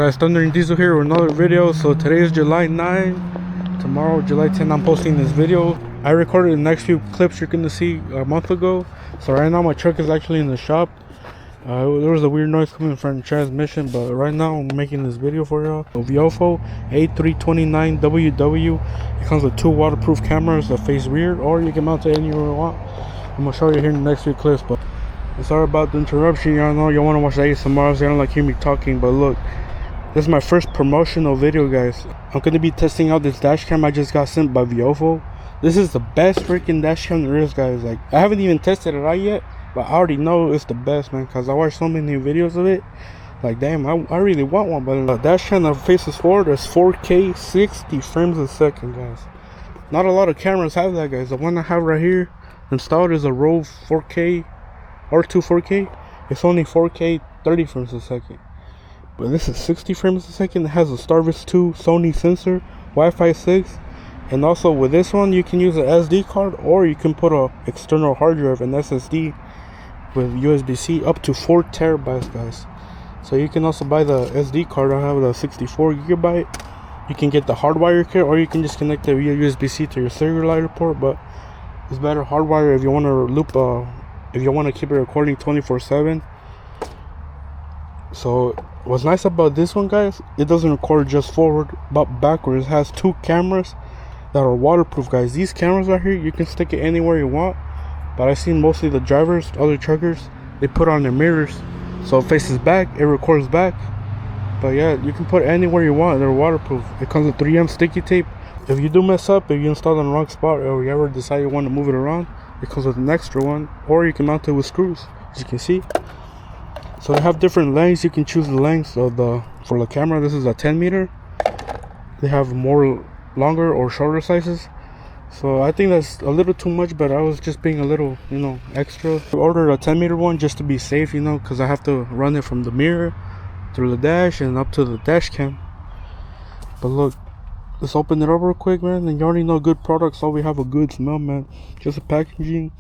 guys, Thunder and Diesel here with another video. So today is July 9. Tomorrow, July 10, I'm posting this video. I recorded the next few clips you're gonna see a month ago. So right now my truck is actually in the shop. There was a weird noise coming from the transmission, but right now I'm making this video for y'all. VIOFO A329WW. It comes with 2 waterproof cameras that face rear, or you can mount it anywhere you want. I'm gonna show you here in the next few clips, but sorry about the interruption. Y'all know y'all want to watch the ASMR, so you don't like hear me talking, but look, this is my first promotional video, guys. I'm gonna be testing out this dash cam I just got sent by VIOFO. This is the best freaking dash cam there is, guys. Like, I haven't even tested it out yet, but I already know it's the best, man, because I watched so many videos of it. Like, damn, I really want one. But the dash cam that faces forward is 4K 60 frames a second, guys. Not a lot of cameras have that, guys. The one I have right here installed is a Rove 4K or 4K. It's only 4K 30 frames a second, but this is 60 frames a second. It has a Starvis 2 Sony sensor, Wi-Fi 6, and also with this one you can use an SD card, or you can put a external hard drive, an SSD with USB-C up to 4 terabytes, guys. So you can also buy the SD card. I have the 64 gigabyte. You can get the hardwire kit, or you can just connect it via USB-C to your cellular port, but it's better hardwire if you want to loop if you want to keep it recording 24/7. So what's nice about this one, guys, it doesn't record just forward but backwards. It has 2 cameras that are waterproof, guys. These cameras right here, you can stick it anywhere you want, but I've seen mostly the drivers, other truckers, they put on their mirrors so it faces back, it records back. But yeah, you can put it anywhere you want. They're waterproof. It comes with 3M sticky tape. If you do mess up, if you install it in the wrong spot, or you ever decide you want to move it around, it comes with an extra one, or you can mount it with screws, as you can see. So they have different lengths. You can choose the length of for the camera. This is a 10 meter. They have more longer or shorter sizes. So I think that's a little too much, but I was just being a little, extra. I ordered a 10 meter one just to be safe, because I have to run it from the mirror through the dash and up to the dash cam. But look, let's open it up real quick, man. And you already know good products always have a good smell, man. Just the packaging,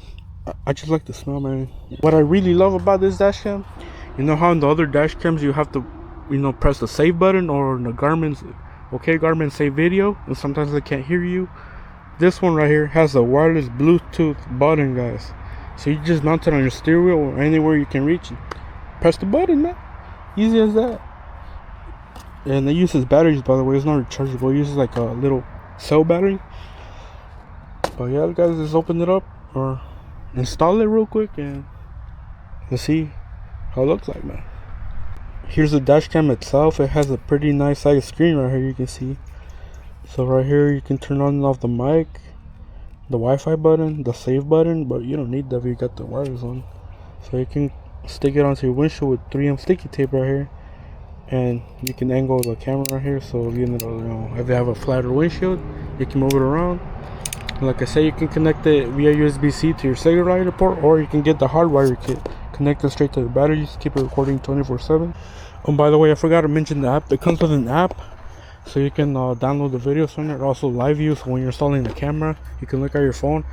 I just like the smell, man. What I really love about this dash cam, you know how in the other dash cams you have to, press the save button, or in the Garmin's, Garmin save video, and sometimes they can't hear you. This one right here has a wireless Bluetooth button, guys. So you just mount it on your steering wheel or anywhere you can reach it. Press the button, man. Easy as that. And it uses batteries, by the way. It's not rechargeable. It uses like a little cell battery. But yeah, guys, let's open it up or install it real quick and let's see how it looks like, man. Here's the dash cam itself. It has a pretty nice size screen right here, you can see. So right here you can turn on and off the mic, the Wi-Fi button, the save button, but you don't need that if you got the wires on. So you can stick it onto your windshield with 3M sticky tape right here, and you can angle the camera right here. So if if you have a flatter windshield, you can move it around. And like I said, you can connect it via USB-C to your cellular port, or you can get the hardwire kit, connect it straight to the batteries, keep it recording 24/7. And by the way, I forgot to mention the app. It comes with an app, so you can download the videos from it. Also live view, so when you're installing the camera, you can look at your phone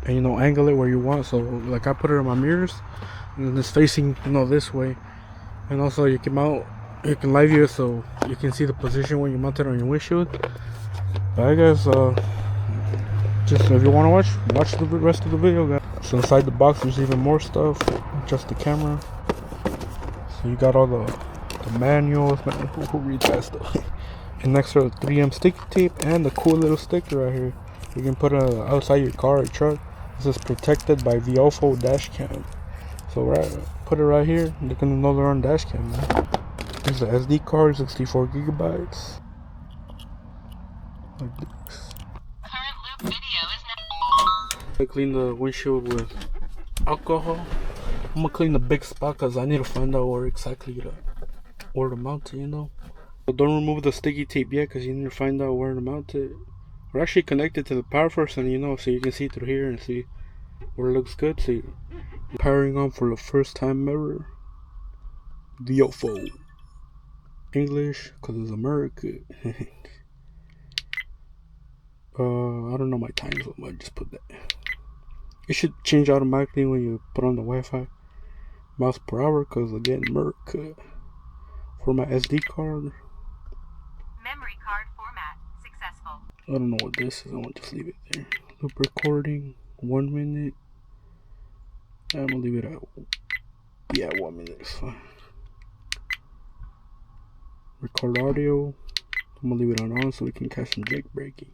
and angle it where you want. So like I put it in my mirrors, and it's facing this way. And also you can live view it, so you can see the position when you mount it on your windshield. Alright, guys, just if you want to watch the rest of the video, guys. So inside the box there's even more stuff, just the camera. So you got all the manuals, man. Who reads that stuff? And next to the 3M sticky tape and the cool little sticker right here. You can put it outside your car or truck. This is protected by VIOFO dash cam. So put it right here. You're gonna know they're on dash cam, man. There's the SD card, 64 gigabytes. Like this. Current loop video is now. I clean the windshield with alcohol. I'm gonna clean the big spot because I need to find out where to mount it, So don't remove the sticky tape yet, because you need to find out where to mount it. We're actually connected to the power first, and so you can see through here and see where it looks good. So you're powering on for the first time ever. VIOFO. English, because it's America. I don't know my time, so I might just put that. It should change automatically when you put on the Wi-Fi. Miles per hour, because again, America. For my SD card, I don't know what this is. I want to just leave it there. Loop recording, 1 minute. I'm gonna leave it at 1 minute. It's fine. Record audio. I'm gonna leave it on so we can catch some jailbreaking.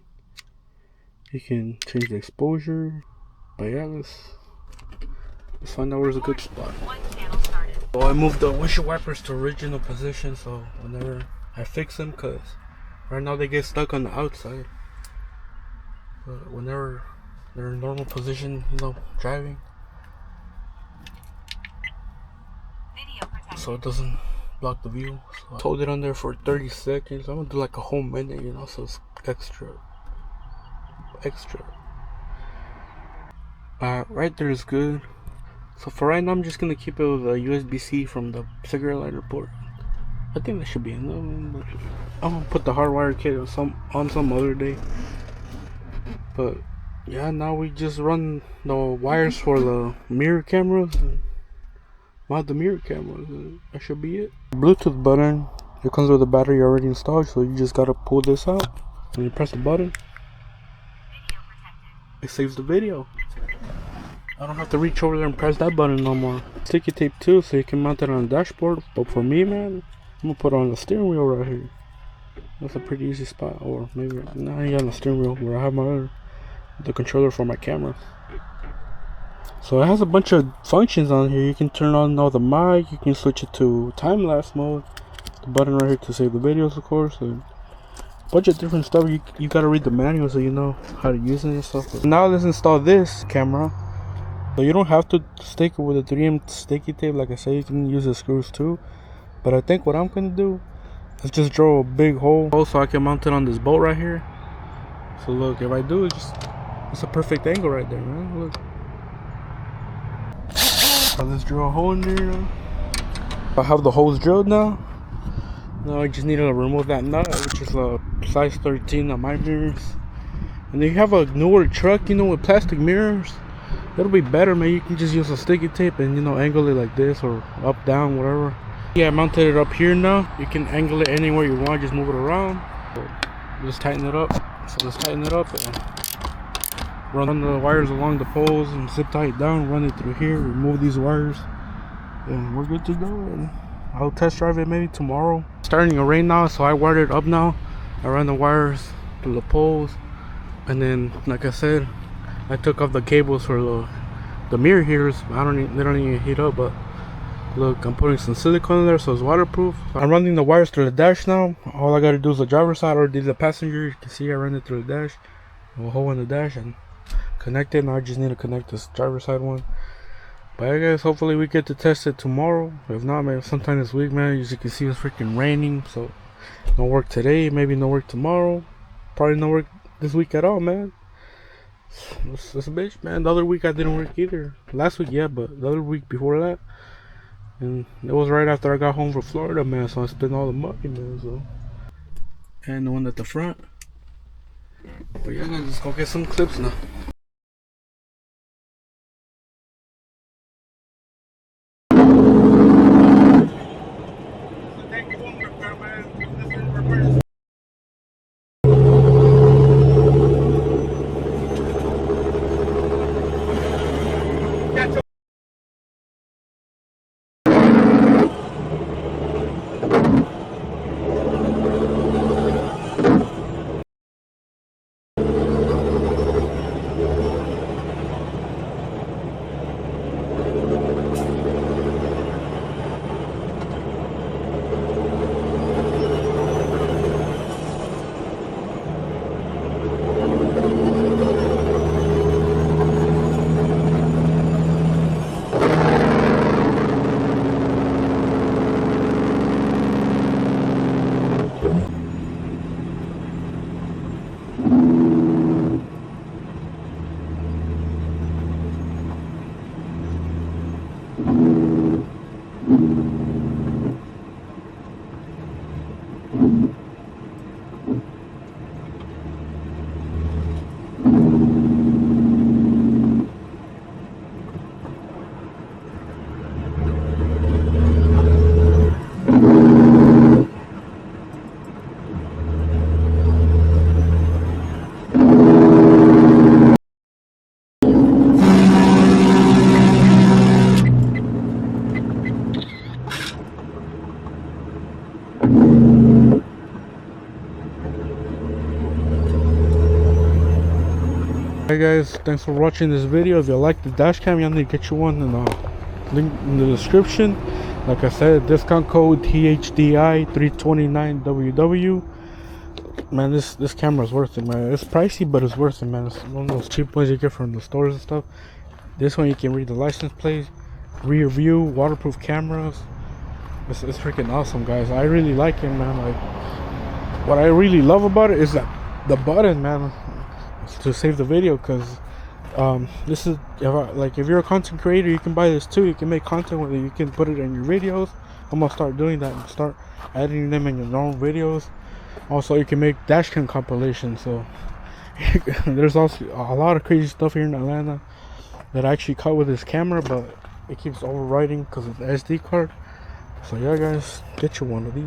You can change the exposure. But yeah, let's find out where's a good spot. So I moved the windshield wipers to original position, so whenever I fix them, cause right now they get stuck on the outside. But whenever they're in normal position, you know, driving, so it doesn't block the view. So I hold it on there for 30 seconds. I'm gonna do like a whole minute, you know, so it's extra. Right there is good. So for right now, I'm just gonna keep it with a USB-C from the cigarette lighter port. I think that should be enough. I'm gonna put the hardwire kit on some other day. But yeah, now we just run the wires for the mirror cameras and mount the mirror cameras. And that should be it. Bluetooth button. It comes with a battery already installed, so you just gotta pull this out and you press the button. It saves the video. I don't have to reach over there and press that button no more. Sticky tape too, so you can mount it on the dashboard. But for me, man, I'm gonna put it on the steering wheel right here. That's a pretty easy spot. Or maybe not on the steering wheel where I have the controller for my camera. So it has a bunch of functions on here. You can turn on all the mic. You can switch it to time lapse mode. The button right here to save the videos, of course. And a bunch of different stuff. You gotta read the manual so you know how to use it and stuff. But now let's install this camera. So you don't have to stick it with a 3M sticky tape. Like I said, you can use the screws too. But I think what I'm gonna do is just draw a big hole so I can mount it on this bolt right here. So look, if I do it, it's a perfect angle right there, man. Look. So let's drill a hole in there now. I have the holes drilled now. Now I just need to remove that nut, which is a size 13 on my mirrors. And if you have a newer truck, you know, with plastic mirrors, it'll be better, man. You can just use a sticky tape and, you know, angle it like this or up, down, whatever. Yeah, I mounted it up here now. You can angle it anywhere you want, just move it around. So just tighten it up. So let's tighten it up and run the wires along the poles and zip tie it down, run it through here, remove these wires, and we're good to go. And I'll test drive it maybe tomorrow. It's starting to rain now, so I wired it up now. I ran the wires through the poles, and then, like I said, I took off the cables for the mirror heaters. They don't even heat up, but look, I'm putting some silicone in there so it's waterproof. I'm running the wires through the dash now. All I gotta do is the driver's side or the passenger. You can see I ran it through the dash, a hole in the dash, and connect it. Now I just need to connect this driver's side one. But I guess hopefully we get to test it tomorrow. If not, maybe sometime this week, man. As you can see, it's freaking raining, so no work today, maybe no work tomorrow, probably no work this week at all, man. That's a bitch, man. The other week I didn't work either. Last week, yeah, but the other week before that, and it was right after I got home from Florida, man. So I spent all the money, man. So, and the one at the front. But yeah, let's go get some clips now. Hey guys, thanks for watching this video. If you like the dash cam, you need to get you one in the link in the description. Like I said, discount code THDI 329WW. Man, this camera is worth it, man. It's pricey, but it's worth it, man. It's one of those cheap ones you get from the stores and stuff. This one you can read the license plate, rear view, waterproof cameras. It's freaking awesome, guys. I really like it, man. Like, what I really love about it is that the button, man, to save the video. Because this is if you're a content creator, you can buy this too. You can make content with it. You can put it in your videos. I'm gonna start doing that and start editing them in your own videos. Also, you can make dashcam compilations. So there's also a lot of crazy stuff here in Atlanta that I actually caught with this camera, but it keeps overwriting because of the SD card. So yeah, guys, get you one of these.